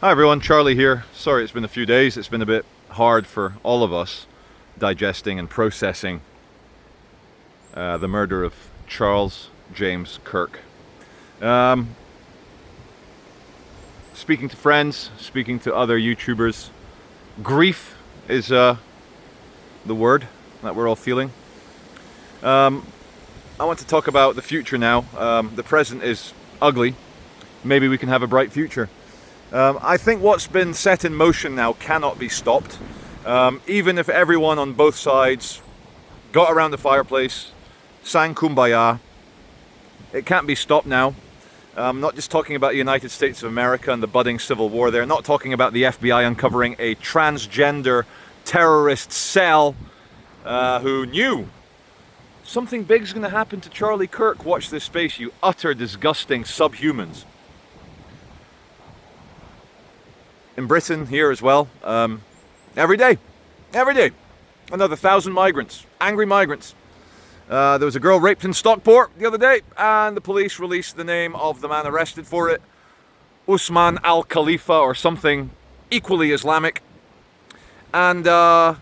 Hi everyone, Charlie here. Sorry it's been a few days. It's been a bit hard for all of us digesting and processing the murder of Charles James Kirk. Speaking to friends, speaking to other YouTubers, grief is the word that we're all feeling. I want to talk about the future now. The present is ugly. Maybe we can have a bright future. I think what's been set in motion now cannot be stopped. Even if everyone on both sides got around the fireplace, sang Kumbaya, it can't be stopped now. I'm not just talking about the United States of America and the budding civil war there. Not talking about the FBI uncovering a transgender terrorist cell who knew something big's going to happen to Charlie Kirk. Watch this space, you utter disgusting subhumans. In Britain, here as well, every day, another 1,000 migrants, angry migrants. There was a girl raped in Stockport the other day, and the police released the name of the man arrested for it, Usman al-Khalifa, or something equally Islamic. And I'd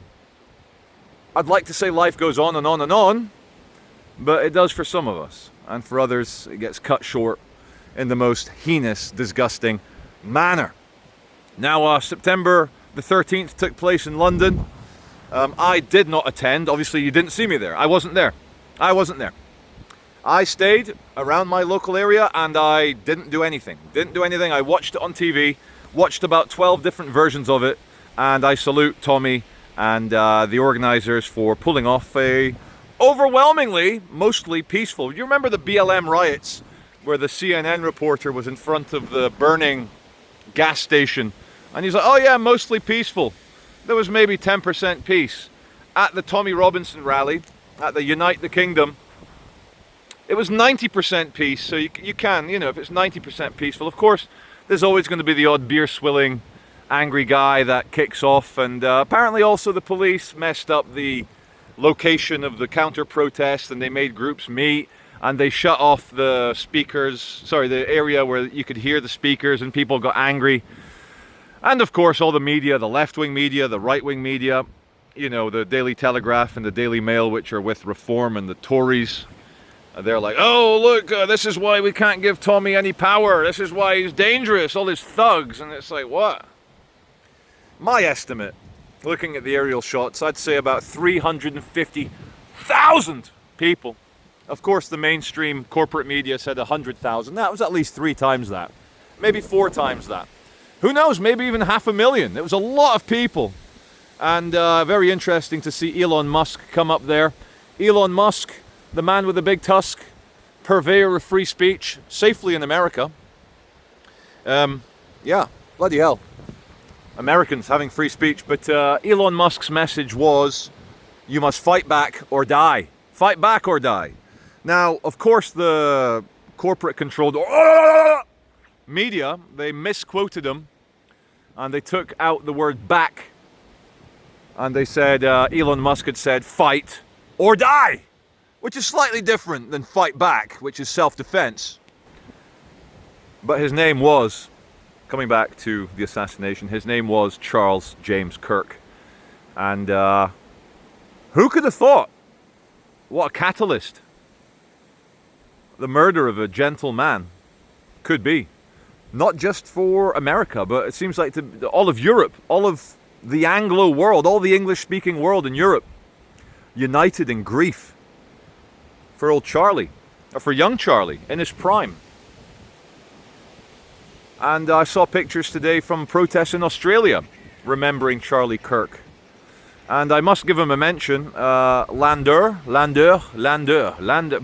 like to say life goes on and on and on, but it does for some of us, and for others it gets cut short in the most heinous, disgusting manner. Now, September the 13th took place in London. I did not attend. Obviously, you didn't see me there. I wasn't there. I stayed around my local area and I didn't do anything. I watched it on TV, watched about 12 different versions of it, and I salute Tommy and the organizers for pulling off a overwhelmingly, mostly peaceful. Do you remember the BLM riots where the CNN reporter was in front of the burning gas station and he's like, oh yeah, mostly peaceful. There was maybe 10% peace. At the Tommy Robinson rally at the Unite the Kingdom, it was 90% peace. So you can, if it's 90% peaceful, of course there's always going to be the odd beer swilling angry guy that kicks off. And apparently also the police messed up the location of the counter protest and they made groups meet and they shut off the speakers, the area where you could hear the speakers, and people got angry. And of course all the media, the left-wing media, the right-wing media, the Daily Telegraph and the Daily Mail, which are with Reform and the Tories, they're like, oh look, this is why we can't give Tommy any power, this is why he's dangerous, all these thugs. And it's like, what? My estimate, looking at the aerial shots, I'd say about 350,000 people. Of course, the mainstream corporate media said 100,000. That was at least 3 times that. Maybe 4 times that. Who knows, maybe even 500,000. It was a lot of people. And very interesting to see Elon Musk come up there. Elon Musk, the man with the big tusk, purveyor of free speech, safely in America. Yeah, bloody hell. Americans having free speech. But Elon Musk's message was, you must fight back or die. Fight back or die. Now, of course, the corporate-controlled media, they misquoted him, and they took out the word back, and they said Elon Musk had said fight or die, which is slightly different than fight back, which is self-defense. But his name was, coming back to the assassination, his name was Charles James Kirk. And who could have thought? What a catalyst the murder of a gentle man could be. Not just for America, but it seems like all of Europe, all of the Anglo world, all the English-speaking world in Europe, united in grief for old Charlie, or for young Charlie in his prime. And I saw pictures today from protests in Australia remembering Charlie Kirk. And I must give him a mention.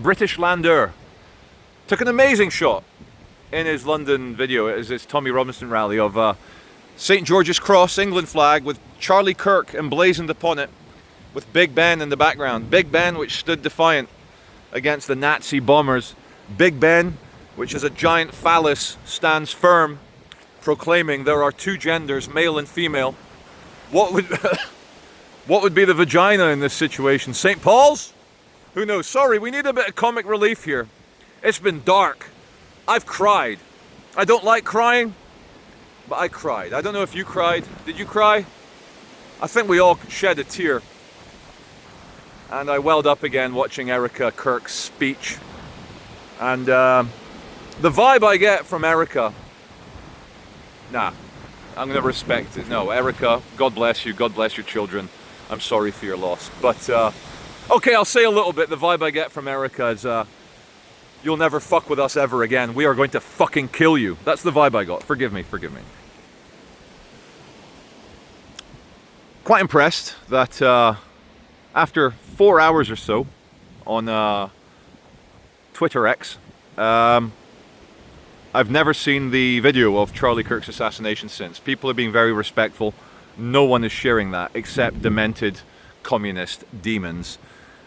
British Lander took an amazing shot in his London video. It is his Tommy Robinson rally of St. George's Cross, England flag, with Charlie Kirk emblazoned upon it, with Big Ben in the background. Big Ben, which stood defiant against the Nazi bombers. Big Ben, which is a giant phallus, stands firm, proclaiming there are 2 genders, male and female. What would be the vagina in this situation? St. Paul's? Who knows? Sorry, we need a bit of comic relief here. It's been dark. I've cried. I don't like crying. But I cried. I don't know if you cried. Did you cry? I think we all shed a tear. And I welled up again watching Erica Kirk's speech. And the vibe I get from Erica, nah, I'm going to respect it. No, Erica, God bless you. God bless your children. I'm sorry for your loss. But, okay, I'll say a little bit. The vibe I get from Erica is, you'll never fuck with us ever again. We are going to fucking kill you. That's the vibe I got. Forgive me, forgive me. Quite impressed that after 4 hours or so on Twitter X, I've never seen the video of Charlie Kirk's assassination since. People are being very respectful. No one is sharing that except demented communist demons.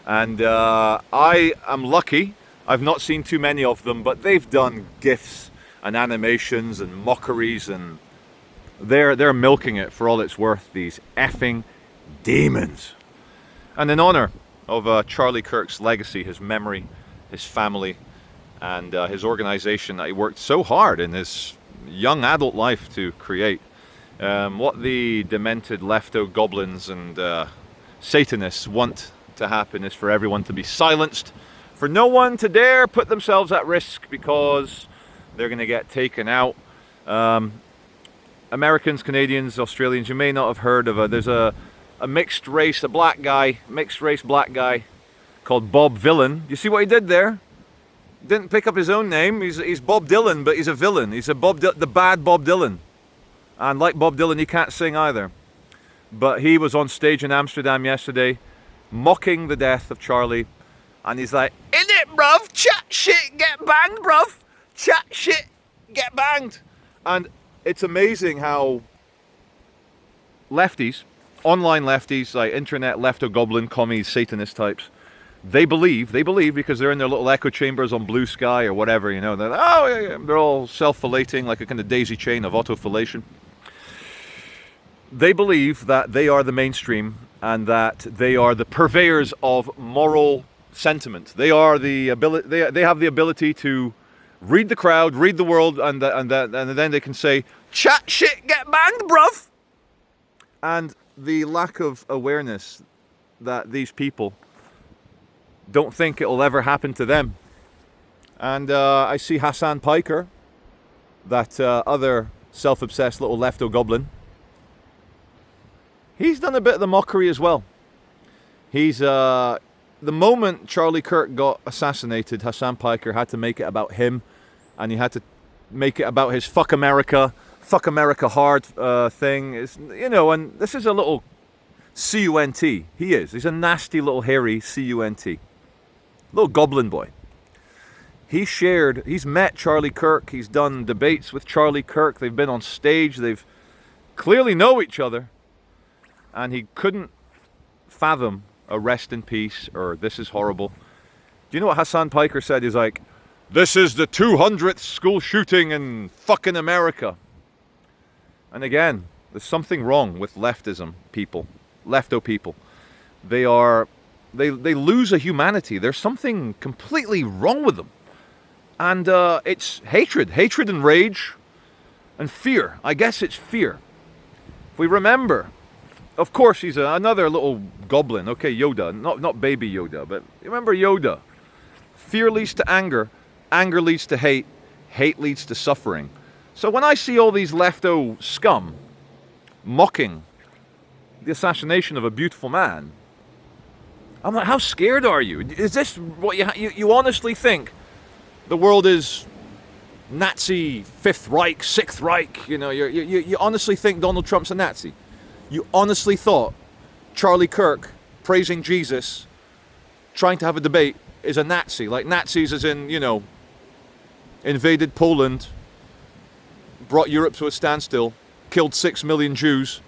And I am lucky. I've not seen too many of them, but they've done GIFs and animations and mockeries, and they're milking it for all it's worth, these effing demons. And in honor of Charlie Kirk's legacy, his memory, his family, and his organization that he worked so hard in his young adult life to create, what the demented lefto-goblins and Satanists want to happen is for everyone to be silenced, for no one to dare put themselves at risk because they're going to get taken out. Americans, Canadians, Australians, you may not have heard of there's a mixed race, mixed race black guy called Bob Villain. You see what he did there? Didn't pick up his own name. He's Bob Dylan, but he's a villain. He's the bad Bob Dylan. And like Bob Dylan, he can't sing either. But he was on stage in Amsterdam yesterday, mocking the death of Charlie. And he's like, "In it, bruv, chat shit, get banged, bruv. Chat shit, get banged." And it's amazing how lefties, online lefties, like internet lefto-goblin, commies, Satanist types, they believe because they're in their little echo chambers on Blue Sky or whatever, you know, they're all self-fillating like a kind of daisy chain of auto-fillation. They believe that they are the mainstream and that they are the purveyors of moral sentiment. They are the ability. They have the ability to read the crowd, read the world, and then they can say, "Chat shit, get banged, bruv." And the lack of awareness that these people don't think it'll ever happen to them. And I see Hassan Piker, that other self-obsessed little lefto-goblin. He's done a bit of the mockery as well. He's the moment Charlie Kirk got assassinated, Hassan Piker had to make it about him, and he had to make it about his fuck America hard thing. It's, you know, and this is a little C-U-N-T. He is. He's a nasty little hairy C-U-N-T. Little goblin boy. He's met Charlie Kirk. He's done debates with Charlie Kirk. They've been on stage. They've clearly know each other. And he couldn't fathom a rest in peace or this is horrible. Do you know what Hassan Piker said? He's like, "This is the 200th school shooting in fucking America." And again, there's something wrong with leftism people, lefto people. They lose a humanity. There's something completely wrong with them. And it's hatred and rage and fear. I guess it's fear. If we remember, of course, he's another little goblin. Okay, Yoda, not baby Yoda, but remember Yoda. Fear leads to anger leads to hate leads to suffering. So when I see all these lefto scum mocking the assassination of a beautiful man, I'm like, how scared are you? Is this what you honestly think the world is Nazi, Fifth Reich, Sixth Reich? You know, you honestly think Donald Trump's a Nazi? You honestly thought Charlie Kirk praising Jesus, trying to have a debate, is a Nazi? Like Nazis as in, you know, invaded Poland, brought Europe to a standstill, killed 6 million Jews.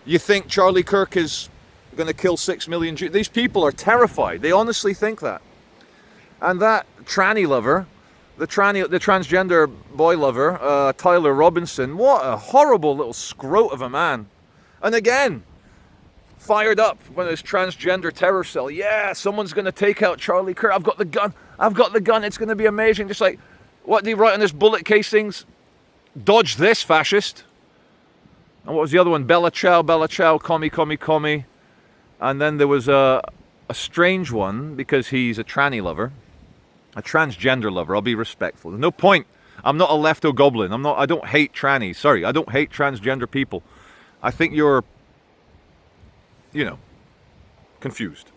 You think Charlie Kirk is going to kill 6 million Jews? These people are terrified. They honestly think that. And that tranny lover, the transgender boy lover, Tyler Robinson, what a horrible little scrote of a man. And again, fired up when his transgender terror cell. Yeah, someone's going to take out Charlie Kirk. I've got the gun. It's going to be amazing. Just like, what do you write on his bullet casings? Dodge this, fascist. And what was the other one? Bella Ciao, Comi. And then there was a strange one, because he's a tranny lover. A transgender lover. I'll be respectful. There's no point. I'm not a lefto goblin. I don't hate trannies. Sorry, I don't hate transgender people. I think you're, confused.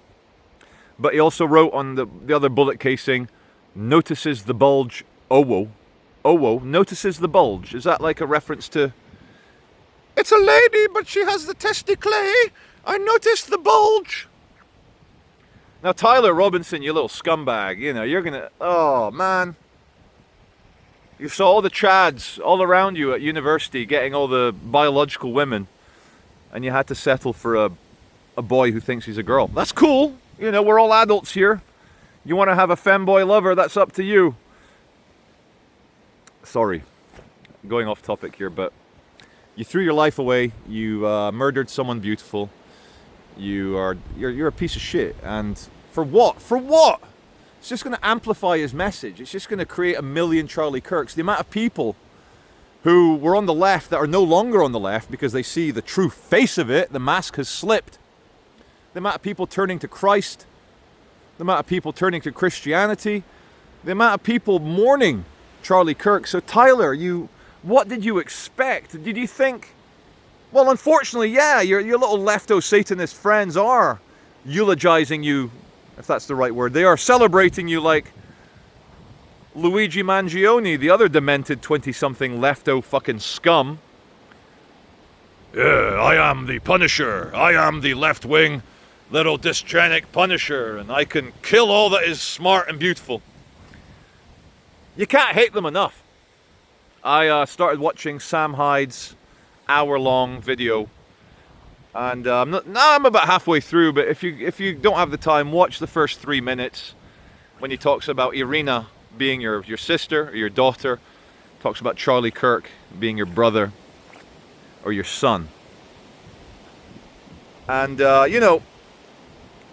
But he also wrote on the other bullet casing, notices the bulge, Owo. Owo, notices the bulge. Is that like a reference to, it's a lady, but she has the testicle. I noticed the bulge. Now, Tyler Robinson, you little scumbag, you're gonna, oh man. You saw all the chads all around you at university getting all the biological women, and you had to settle for a boy who thinks he's a girl. That's cool. We're all adults here. You want to have a femboy lover, that's up to you. Sorry, I'm going off topic here, but you threw your life away. You murdered someone beautiful. You're a piece of shit. And for what? For what? It's just going to amplify his message. It's just going to create a million Charlie Kirks. The amount of people who were on the left that are no longer on the left because they see the true face of it, the mask has slipped. The amount of people turning to Christ, the amount of people turning to Christianity, the amount of people mourning Charlie Kirk. So Tyler, what did you expect? Did you think, well, unfortunately, yeah, your little lefto Satanist friends are eulogizing you, if that's the right word. They are celebrating you like Luigi Mangione, the other demented 20-something lefto fucking scum. Yeah, I am the Punisher. I am the left-wing little dysgenic Punisher, and I can kill all that is smart and beautiful. You can't hate them enough. I started watching Sam Hyde's hour-long video, and I'm about halfway through. But if you don't have the time, watch the first 3 minutes when he talks about Irina being your sister or your daughter. Talks about Charlie Kirk being your brother or your son. And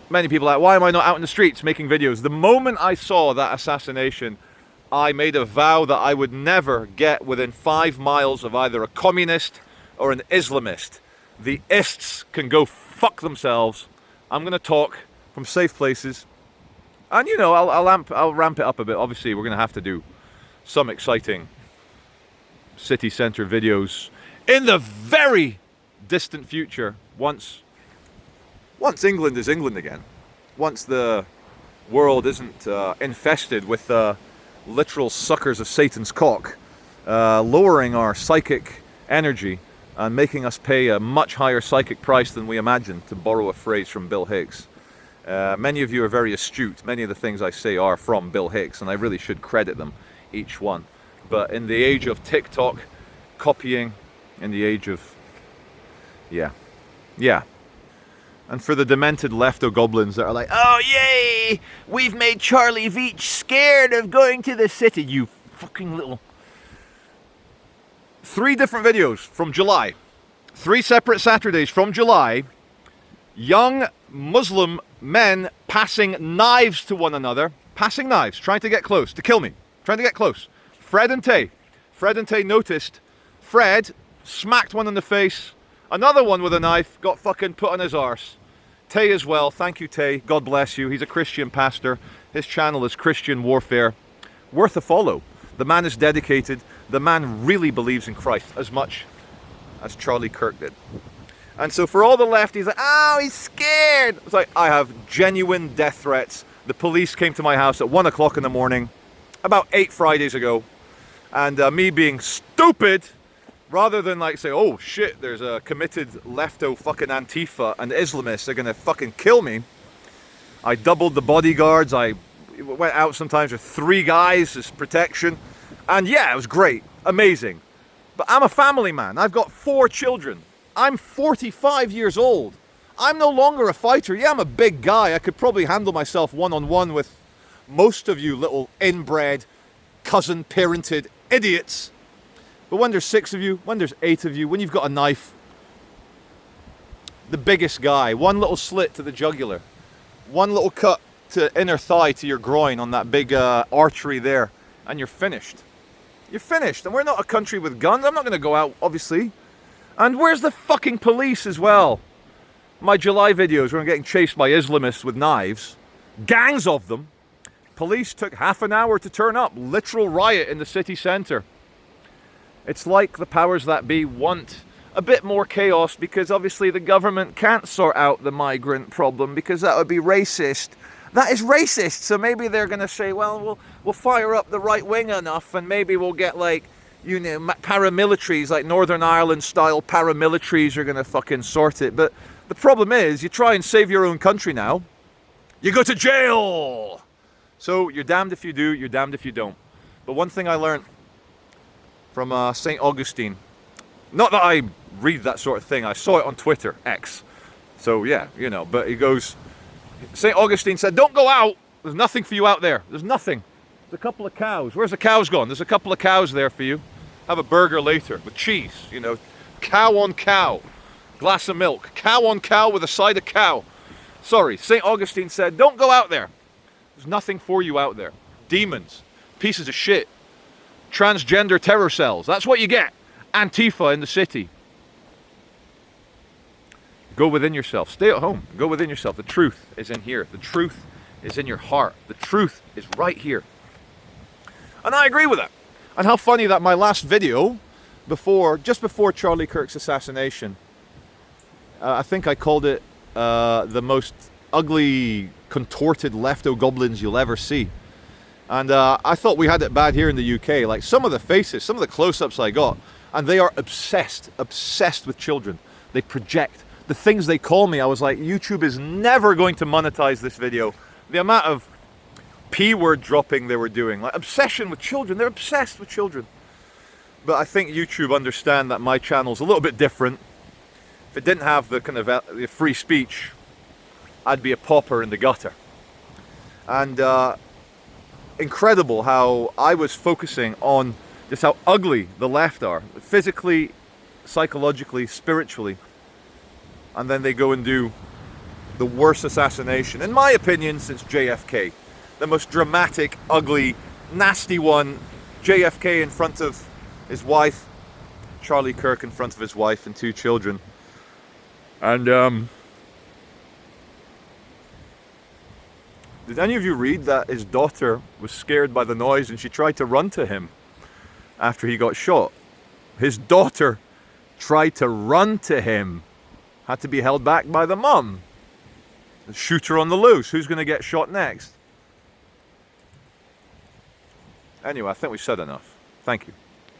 many people are like, why am I not out in the streets making videos? The moment I saw that assassination, I made a vow that I would never get within 5 miles of either a communist or an Islamist. The ists can go fuck themselves. I'm going to talk from safe places. And, I'll ramp it up a bit. Obviously, we're going to have to do some exciting city centre videos in the very distant future. Once England is England again. Once the world isn't infested with literal suckers of Satan's cock, lowering our psychic energy and making us pay a much higher psychic price than we imagined, to borrow a phrase from Bill Hicks. Many of you are very astute. Many of the things I say are from Bill Hicks, and I really should credit them, each one. But in the age of TikTok, copying, in the age of... Yeah. And for the demented lefto goblins that are like, oh yay, we've made Charlie Veitch scared of going to the city, you fucking little... 3 different videos from July. 3 separate Saturdays from July. Young Muslim men passing knives to one another. Passing knives, trying to get close, to kill me. Trying to get close. Fred and Tay noticed. Fred smacked one in the face. Another one with a knife got fucking put on his arse. Tay as well. Thank you, Tay. God bless you. He's a Christian pastor. His channel is Christian Warfare. Worth a follow. The man is dedicated. The man really believes in Christ as much as Charlie Kirk did. And so for all the lefties, like, oh, he's scared. It's like, I have genuine death threats. The police came to my house at 1 o'clock in the morning, about 8 Fridays ago. And me being stupid, rather than like say, oh shit, there's a committed lefto fucking Antifa and Islamists, they're gonna fucking kill me. I doubled the bodyguards. I went out sometimes with 3 guys as protection. And yeah, it was great, amazing. But I'm a family man. I've got 4 children. I'm 45 years old. I'm no longer a fighter. Yeah, I'm a big guy. I could probably handle myself one-on-one with most of you little inbred, cousin-parented idiots. But when there's 6 of you, when there's 8 of you, when you've got a knife, the biggest guy, one little slit to the jugular, one little cut to inner thigh to your groin on that big artery there, and you're finished. You're finished. And we're not a country with guns. I'm not going to go out, obviously, And where's the fucking police as well? My July videos where I'm getting chased by Islamists with knives. Gangs of them. Police took half an hour to turn up. Literal riot in the city centre. It's like the powers that be want a bit more chaos because obviously the government can't sort out the migrant problem because that would be racist. That is racist. So maybe they're going to say, well, we'll fire up the right wing enough and maybe we'll get like, you know, paramilitaries, like Northern Ireland style paramilitaries are going to fucking sort it. But the problem is you try and save your own country now, you go to jail. So you're damned if you do, you're damned if you don't. But one thing I learned from St. Augustine, not that I read that sort of thing, I saw it on Twitter, X. So yeah, you know, but he goes, St. Augustine said, don't go out. There's nothing for you out there. There's nothing. There's a couple of cows. Where's the cows gone? There's a couple of cows there for you. Have a burger later with cheese, you know. Cow on cow. Glass of milk. Cow on cow with a side of cow. Sorry, St. Augustine said, don't go out there. There's nothing for you out there. Demons. Pieces of shit. Transgender terror cells. That's what you get. Antifa in the city. Go within yourself. Stay at home. Go within yourself. The truth is in here. The truth is in your heart. The truth is right here. And I agree with that. And how funny that my last video, just before Charlie Kirk's assassination, I think I called it the most ugly, contorted lefto-goblins you'll ever see. And I thought we had it bad here in the UK. Like some of the faces, some of the close-ups I got, and they are obsessed with children. They project. The things they call me, I was like, YouTube is never going to monetize this video. The amount of P-word dropping they were doing, like obsession with children. They're obsessed with children. But I think YouTube understand that my channel's a little bit different. If it didn't have the kind of the free speech, I'd be a pauper in the gutter. And incredible how I was focusing on just how ugly the left are, physically, psychologically, spiritually. And then they go and do the worst assassination, in my opinion, since JFK. The most dramatic, ugly, nasty one. JFK in front of his wife, Charlie Kirk in front of his wife and 2 children. And did any of you read that his daughter was scared by the noise and she tried to run to him after he got shot? His daughter tried to run to him. Had to be held back by the mum. The shooter on the loose. Who's going to get shot next? Anyway, I think we've said enough. Thank you.